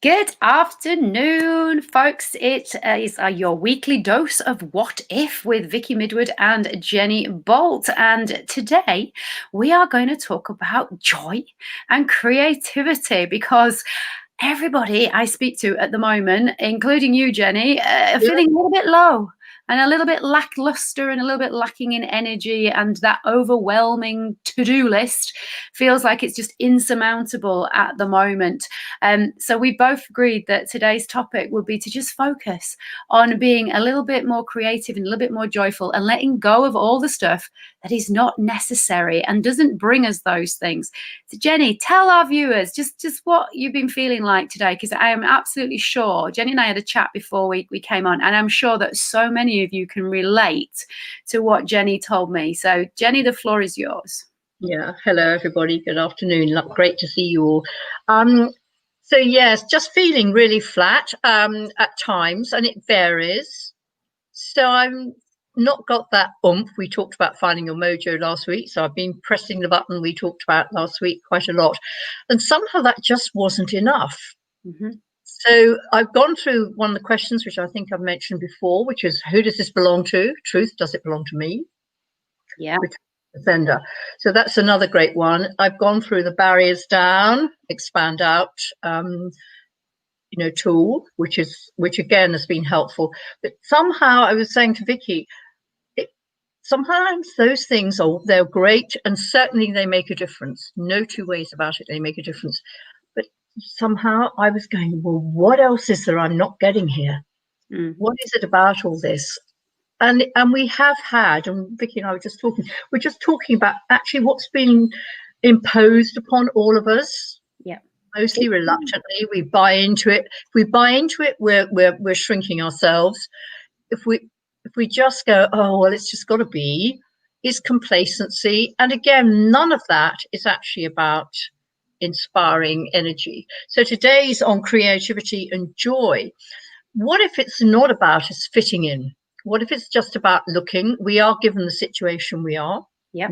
Good afternoon, folks. It is your weekly dose of What If with Vicky Midwood and Jenny Bolt. And today we are going to talk about joy and creativity because everybody I speak to at the moment, including you, Jenny, are Yeah, feeling a little bit low and a little bit lackluster and a little bit lacking in energy. And that overwhelming to-do list feels like it's just insurmountable at the moment. So we both agreed that today's topic would be to just focus on being a little bit more creative and a little bit more joyful and letting go of all the stuff that is not necessary and doesn't bring us those things. So Jenny, tell our viewers just what you've been feeling like today, because I am absolutely sure Jenny and I had a chat before we came on, and I'm sure that so many of you can relate to what Jenny told me. So Jenny, the floor is yours. yeah. Hello, everybody. Good afternoon. Great to see you all. So yes, just feeling really flat at times, and it varies. So I'm not got that oomph. We talked about finding your mojo last week, so I've been pressing the button we talked about last week quite a lot, and somehow that just wasn't enough. Mm-hmm. So I've gone through one of the questions, which I think I've mentioned before, which is, who does this belong to? Truth, does it belong to me? Yeah. Offender. So that's another great one. I've gone through the barriers down, expand out, tool, which again has been helpful. But somehow I was saying to Vicky, sometimes those things they're great, and certainly they make a difference. No two ways about it, they make a difference. But somehow I was going, well, what else is there I'm not getting here? Mm. What is it about all this? And we have had, and Vicky and I we're just talking about actually what's been imposed upon all of us, Yeah. mostly reluctantly. We buy into it. If we buy into it, we're shrinking ourselves. If we just go, oh well, it's just got to be, is complacency. And again, none of that is actually about inspiring energy. So today's on creativity and joy. What if it's not about us fitting in? What if it's just about looking? We are given the situation we are. Yeah.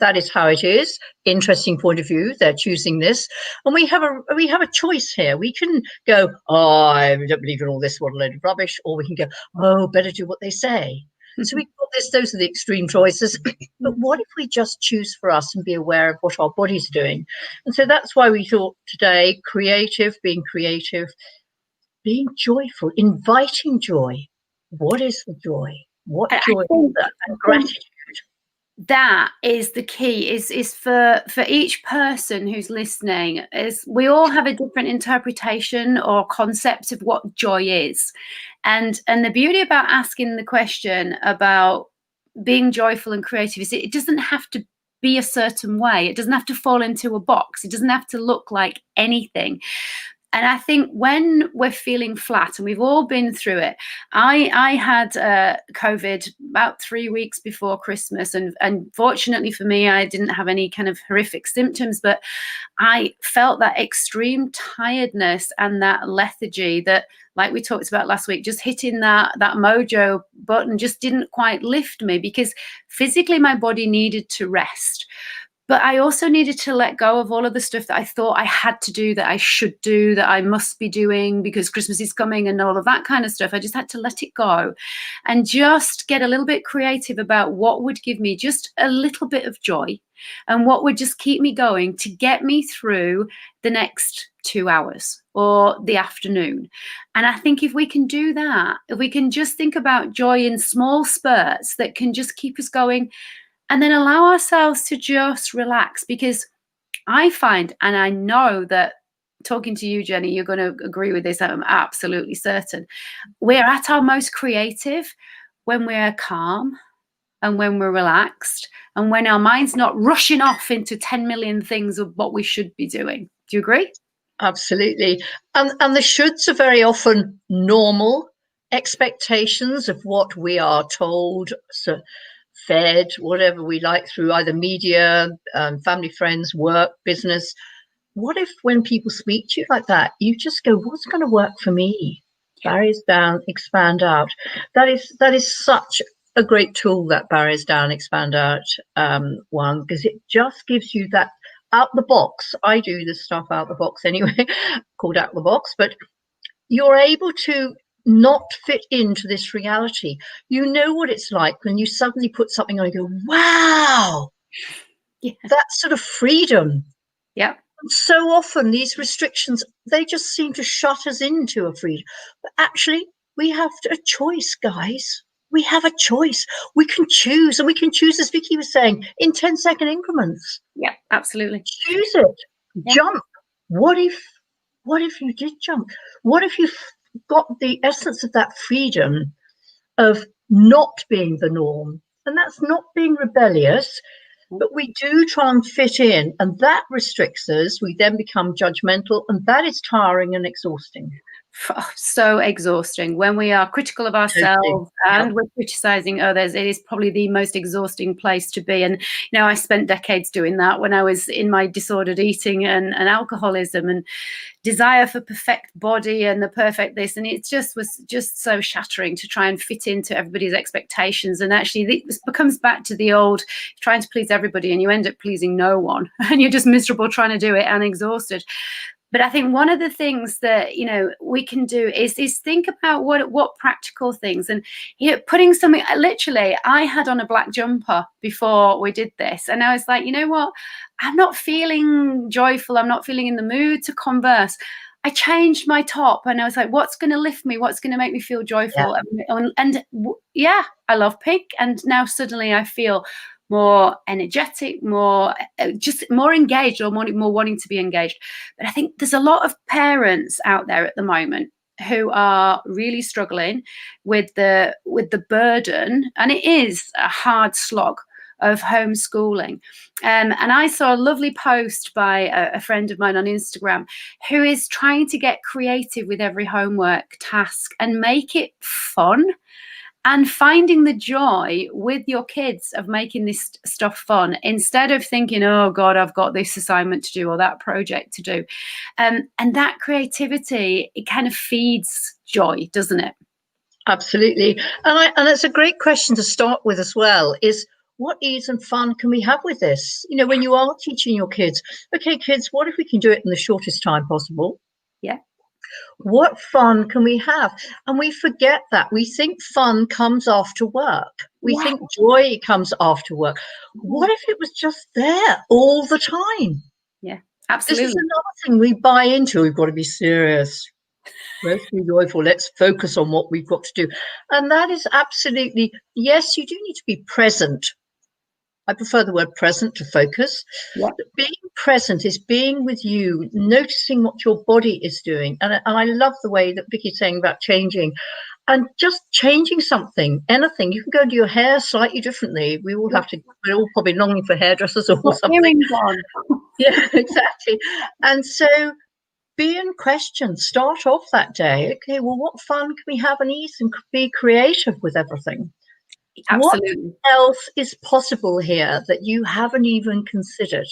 That is how it is. Interesting point of view. They're choosing this, and we have a choice here. We can go, oh, I don't believe in all this. What a load of rubbish. Or we can go, oh, better do what they say. So we got this. Those are the extreme choices. But what if we just choose for us and be aware of what our body's doing? And so that's why we thought today, being creative, being joyful, inviting joy. What is the joy? What joy is that? And gratitude. That is the key, is for each person who's listening, is we all have a different interpretation or concept of what joy is. And the beauty about asking the question about being joyful and creative is it doesn't have to be a certain way. It doesn't have to fall into a box. It doesn't have to look like anything. And I think when we're feeling flat, and we've all been through it, I had COVID about 3 weeks before Christmas, and fortunately for me, I didn't have any kind of horrific symptoms, but I felt that extreme tiredness and that lethargy that, like we talked about last week, just hitting that mojo button just didn't quite lift me, because physically my body needed to rest. But I also needed to let go of all of the stuff that I thought I had to do, that I should do, that I must be doing because Christmas is coming and all of that kind of stuff. I just had to let it go and just get a little bit creative about what would give me just a little bit of joy and what would just keep me going to get me through the next 2 hours or the afternoon. And I think if we can do that, if we can just think about joy in small spurts that can just keep us going, and then allow ourselves to just relax, because I find, and I know that talking to you, Jenny, you're going to agree with this, I'm absolutely certain, we're at our most creative when we're calm and when we're relaxed and when our mind's not rushing off into 10 million things of what we should be doing. Do you agree? Absolutely. And the shoulds are very often normal expectations of what we are told, fed, whatever we like, through either media, family, friends, work, business. What if when people speak to you like that, you just go, what's going to work for me? Barriers down, expand out. That is such a great tool, that barriers down, expand out one, because it just gives you that out the box. I do this stuff out the box anyway, called out the box, but you're able to not fit into this reality. You know what it's like when you suddenly put something on and go, wow, Yeah. that sort of freedom. Yep. So often these restrictions, they just seem to shut us into a freedom. But actually, we have a choice, guys. We have a choice. We can choose, and we can choose, as Vicky was saying, in 10-second increments. Yeah, absolutely. Choose it. Yeah. Jump. What if you did jump? What if you got the essence of that freedom of not being the norm? And that's not being rebellious, but we do try and fit in, and that restricts us. We then become judgmental, and that is tiring and exhausting. Oh, so exhausting when we are critical of ourselves and we're criticizing others. It is probably the most exhausting place to be. And I spent decades doing that when I was in my disordered eating and alcoholism and desire for perfect body and the perfect this, and it was just so shattering to try and fit into everybody's expectations. And actually this becomes back to the old trying to please everybody, and you end up pleasing no one, and you're just miserable trying to do it and exhausted. But I think one of the things that we can do is think about what practical things, and putting something. Literally, I had on a black jumper before we did this, and I was like, you know what, I'm not feeling joyful, I'm not feeling in the mood to converse. I changed my top, and I was like, what's going to lift me? What's going to make me feel joyful? And yeah, I love pink, and now suddenly I feel more energetic, more just more engaged, or more wanting to be engaged. But I think there's a lot of parents out there at the moment who are really struggling with the burden, and it is a hard slog of homeschooling. And I saw a lovely post by a friend of mine on Instagram who is trying to get creative with every homework task and make it fun, and finding the joy with your kids of making this stuff fun, instead of thinking, oh God, I've got this assignment to do or that project to do. And that creativity, it kind of feeds joy, doesn't it? Absolutely. And it's a great question to start with as well, is what ease and fun can we have with this? When you are teaching your kids, okay, kids, what if we can do it in the shortest time possible? Yeah. What fun can we have? And we forget that. We think fun comes after work. We think joy comes after work. What if it was just there all the time? Yeah, absolutely. This is another thing we buy into. We've got to be serious. Let's be joyful. Let's focus on what we've got to do. And that is absolutely, yes, you do need to be present. I prefer the word present to focus. Yeah. Being present is being with you, noticing what your body is doing. And I love the way that Vicky's saying about changing, and just changing something, anything. You can go and do your hair slightly differently. We're all probably longing for hairdressers or something. Yeah, exactly. And so be in question. Start off that day. Okay, well, what fun can we have and ease and be creative with everything? Absolutely. What else is possible here that you haven't even considered?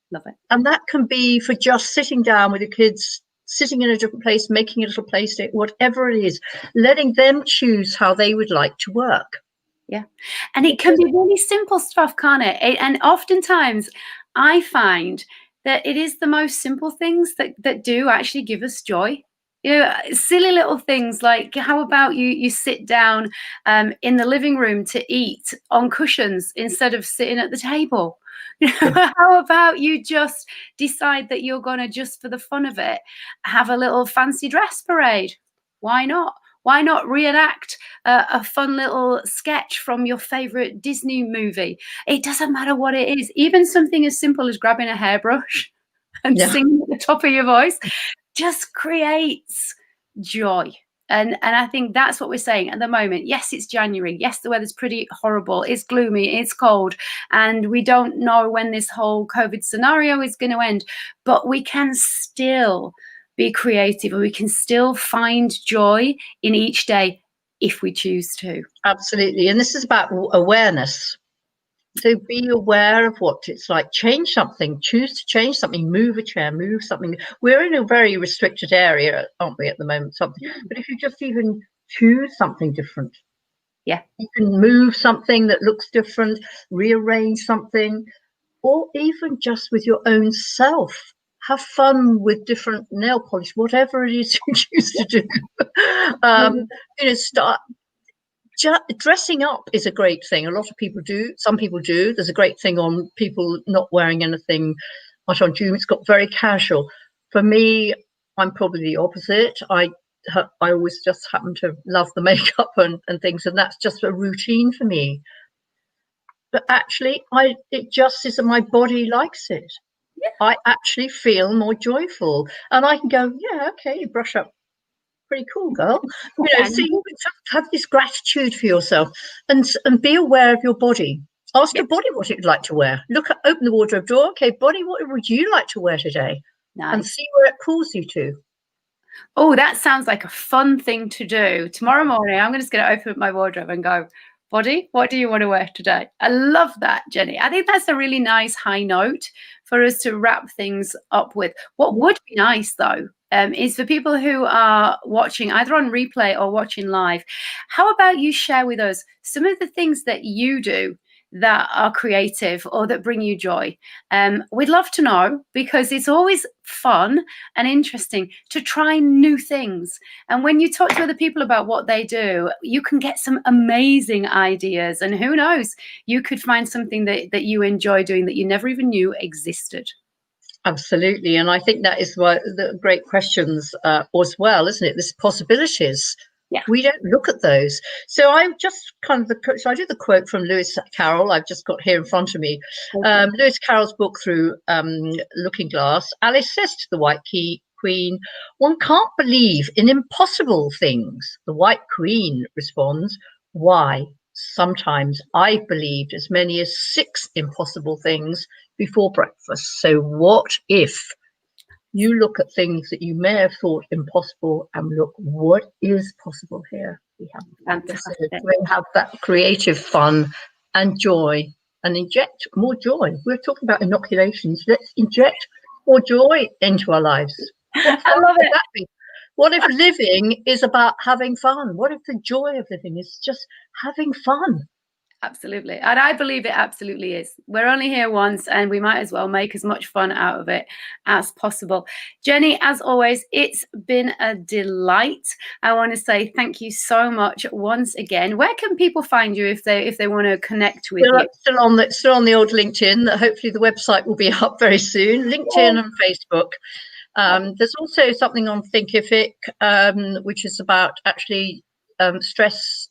Love it. And that can be for just sitting down with your kids, sitting in a different place, making a little place, whatever it is, letting them choose how they would like to work. Yeah. And it can be really simple stuff, can't it? And oftentimes I find that it is the most simple things that do actually give us joy. Silly little things like, how about you sit down in the living room to eat on cushions instead of sitting at the table? How about you just decide that you're going to, just for the fun of it, have a little fancy dress parade? Why not? Why not reenact a fun little sketch from your favorite Disney movie? It doesn't matter what it is. Even something as simple as grabbing a hairbrush and singing at the top of your voice just creates joy. And I think that's what we're saying at the moment. Yes, it's January. Yes, the weather's pretty horrible. It's gloomy. It's cold. And we don't know when this whole COVID scenario is going to end. But we can still be creative, and we can still find joy in each day if we choose to. Absolutely. And this is about awareness. So be aware of what it's like. Change something, choose to change something, move a chair, move something. We're in a very restricted area, aren't we, at the moment? Something. But if you just even choose something different, yeah, you can move something that looks different, rearrange something. or even just with your own self. Have fun with different nail polish, whatever it is you choose to do. Start. Dressing up is a great thing. A lot of people do. Some people do. There's a great thing on people not wearing anything much on June. It's got very casual. For me, I'm probably the opposite. I always just happen to love the makeup and things, and that's just a routine for me. But actually, it just is that my body likes it. Yeah. I actually feel more joyful, and I can go, yeah, okay, you brush up, pretty cool, girl. So you have this gratitude for yourself, and be aware of your body. Ask your body what it'd like to wear. Open the wardrobe door. Okay, body, what would you like to wear today? Nice. And see where it pulls you to. Oh, that sounds like a fun thing to do. Tomorrow morning, I'm just going to open up my wardrobe and go, body, what do you want to wear today? I love that, Jenny. I think that's a really nice high note for us to wrap things up with. What would be nice, though, is for people who are watching either on replay or watching live, how about you share with us some of the things that you do that are creative or that bring you joy? We'd love to know, because it's always fun and interesting to try new things. And when you talk to other people about what they do, you can get some amazing ideas. And who knows, you could find something that you enjoy doing that you never even knew existed. Absolutely. And I think that is why the great questions as well, isn't it? There's possibilities. Yeah. We don't look at those. So I just so I do the quote from Lewis Carroll. I've just got here in front of me. Okay. Lewis Carroll's book, Through Looking Glass. Alice says to the White Queen, one can't believe in impossible things. The White Queen responds, why? Sometimes I've believed as many as 6 impossible things before breakfast. So what if you look at things that you may have thought impossible and look, what is possible here? We have that creative fun and joy, and inject more joy. We're talking about inoculations. Let's inject more joy into our lives. I love it. What if living is about having fun? What if the joy of living is just having fun? Absolutely. And I believe it absolutely is. We're only here once, and we might as well make as much fun out of it as possible. Jenny, as always, it's been a delight. I want to say thank you so much once again. Where can people find you if they want to connect with you? Still on the old LinkedIn. Hopefully the website will be up very soon. LinkedIn and Facebook. There's also something on Thinkific, which is about actually stress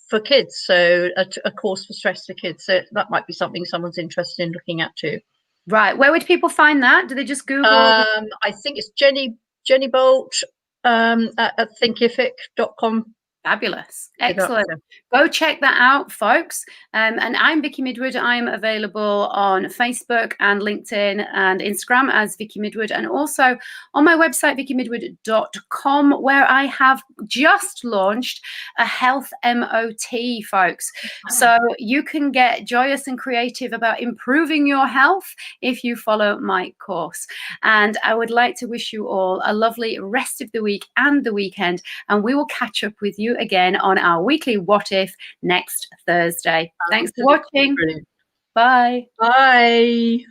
for kids, so a course for stress for kids. So that might be something someone's interested in looking at too. Right. Where would people find that? Do they just Google? I think it's Jenny Bolt at thinkific.com. Fabulous. Excellent. Go check that out, folks. And I'm Vicky Midwood. I'm available on Facebook and LinkedIn and Instagram as Vicky Midwood, and also on my website, vickymidwood.com, where I have just launched a health MOT, folks. So you can get joyous and creative about improving your health if you follow my course. And I would like to wish you all a lovely rest of the week and the weekend, and we will catch up with you again on our weekly What If next Thursday. Thanks for watching. Brilliant. Bye. Bye.